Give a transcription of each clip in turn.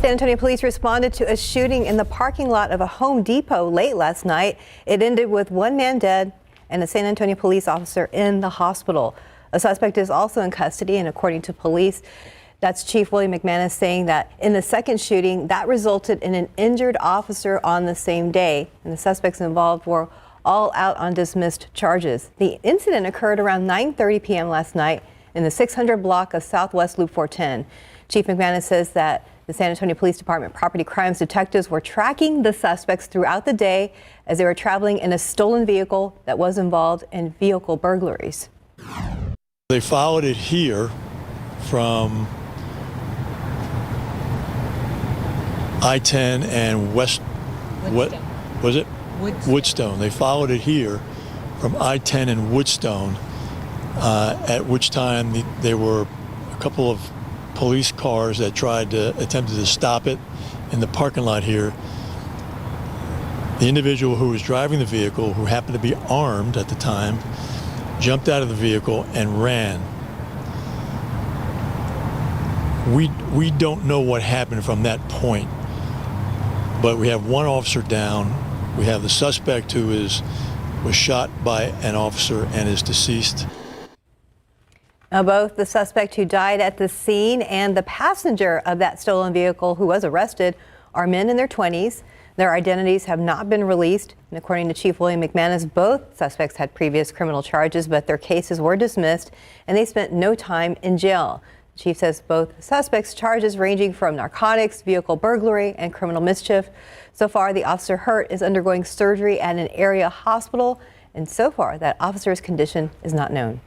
San Antonio police responded to a shooting in the parking lot of a Home Depot late last night. It ended with one man dead and a San Antonio police officer in the hospital. A suspect is also in custody, and according to police, that's Chief William McManus saying that in the second shooting, that resulted in an injured officer on the same day, and the suspects involved were all out on dismissed charges. The incident occurred around 9:30 p.m. last night in the 600 block of Southwest Loop 410. Chief McManus says that the San Antonio Police Department property crimes detectives were tracking the suspects throughout the day as they were traveling in a stolen vehicle that was involved in vehicle burglaries. They followed it here from I-10 and Woodstone. They followed it here from I-10 and Woodstone, at which time there were a couple of police cars that attempted to stop it in the parking lot here. The individual who was driving the vehicle, who happened to be armed at the time, jumped out of the vehicle and ran. We don't know what happened from that point, but we have one officer down. We have the suspect who was shot by an officer and is deceased. Now, both the suspect who died at the scene and the passenger of that stolen vehicle who was arrested are men in their 20s. Their identities have not been released. And according to Chief William McManus, both suspects had previous criminal charges, but their cases were dismissed and they spent no time in jail. The chief says both suspects' charges ranging from narcotics, vehicle burglary, and criminal mischief. So far, the officer hurt is undergoing surgery at an area hospital, and so far, that officer's condition is not known.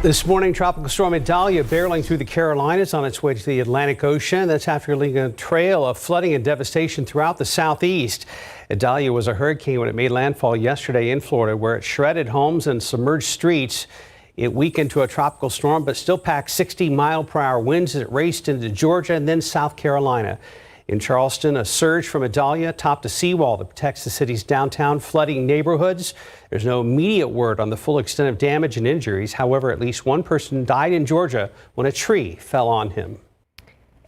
This morning, Tropical Storm Idalia barreling through the Carolinas on its way to the Atlantic Ocean. That's after leaving a trail of flooding and devastation throughout the southeast. Idalia was a hurricane when it made landfall yesterday in Florida, where it shredded homes and submerged streets. It weakened to a tropical storm, but still packed 60-mile-per-hour winds as it raced into Georgia and then South Carolina. In Charleston, a surge from Idalia topped a seawall that protects the city's downtown, flooding neighborhoods. There's no immediate word on the full extent of damage and injuries. However, at least one person died in Georgia when a tree fell on him.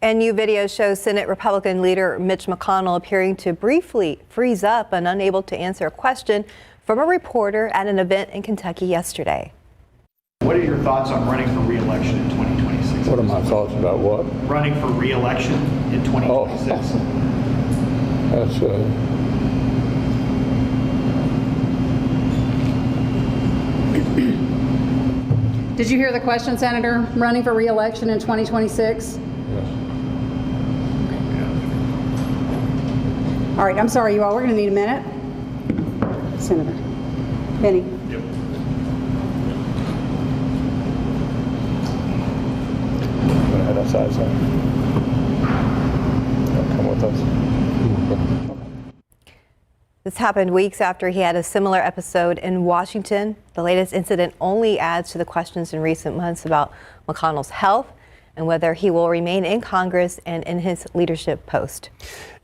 And new videos show Senate Republican leader Mitch McConnell appearing to briefly freeze up and unable to answer a question from a reporter at an event in Kentucky yesterday. What are your thoughts on running for re-election in 2026? What are my thoughts about what? Running for re-election in 2026. That's Did you hear the question, Senator? Running for re-election in 2026? yes. All right, I'm sorry, you all. We're going to need a minute. Senator Benny. Yep. Head outside, so come with us. This happened weeks after he had a similar episode in Washington. The latest incident only adds to the questions in recent months about McConnell's health and whether he will remain in Congress and in his leadership post.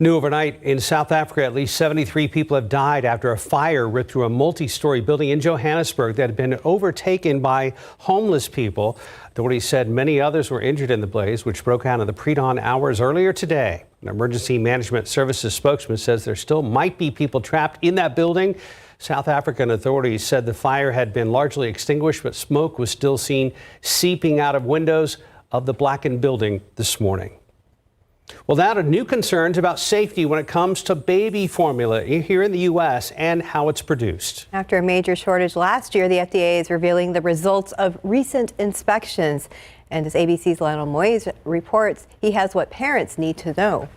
New overnight in South Africa, at least 73 people have died after a fire ripped through a multi-story building in Johannesburg that had been overtaken by homeless people. Authorities said many others were injured in the blaze, which broke out in the pre-dawn hours earlier today. An emergency management services spokesman says there still might be people trapped in that building. South African authorities said the fire had been largely extinguished, but smoke was still seen seeping out of windows of the blackened building this morning. Well, now to new concerns about safety when it comes to baby formula here in the U.S. and how it's produced. After a major shortage last year, the FDA is revealing the results of recent inspections. And as ABC's Lionel Moyes reports, he has what parents need to know.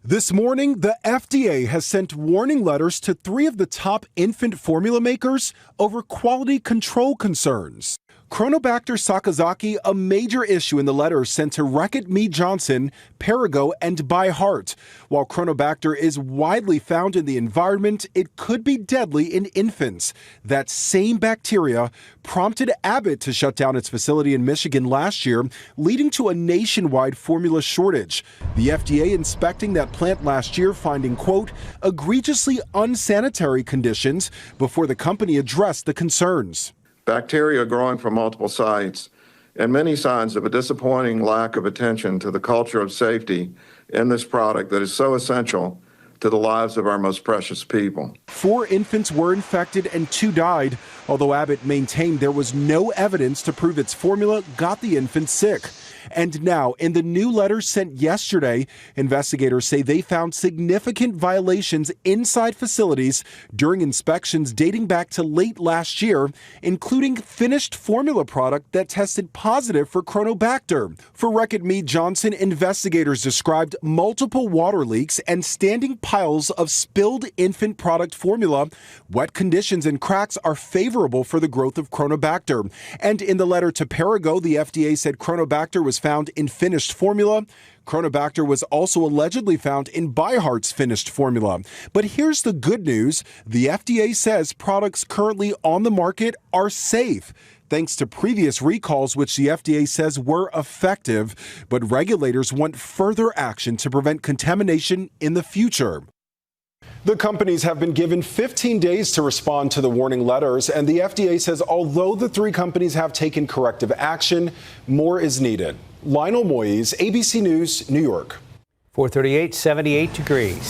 This morning, the FDA has sent warning letters to 3 of the top infant formula makers over quality control concerns. Chronobacter Sakazaki, a major issue in the letter sent to Reckitt Mead Johnson, Perrigo, and By Heart. While Chronobacter is widely found in the environment, it could be deadly in infants. That same bacteria prompted Abbott to shut down its facility in Michigan last year, leading to a nationwide formula shortage. The FDA inspecting that plant last year, finding, quote, egregiously unsanitary conditions before the company addressed the concerns. Bacteria growing from multiple sites, and many signs of a disappointing lack of attention to the culture of safety in this product that is so essential to the lives of our most precious people. 4 infants were infected and 2 died, although Abbott maintained there was no evidence to prove its formula got the infants sick. And now, in the new letter sent yesterday, investigators say they found significant violations inside facilities during inspections dating back to late last year, including finished formula product that tested positive for Chronobacter. For Reckitt Mead Johnson, investigators described multiple water leaks and standing piles of spilled infant product formula. Wet conditions and cracks are favorable for the growth of Chronobacter. And in the letter to Perrigo, the FDA said Chronobacter was found in finished formula. Chronobacter was also allegedly found in Byheart's finished formula. But here's the good news. The FDA says products currently on the market are safe, thanks to previous recalls, which the FDA says were effective. But regulators want further action to prevent contamination in the future. The companies have been given 15 days to respond to the warning letters, and the FDA says although the 3 companies have taken corrective action, more is needed. Lionel Moyes, ABC News, New York. 438, 78 degrees.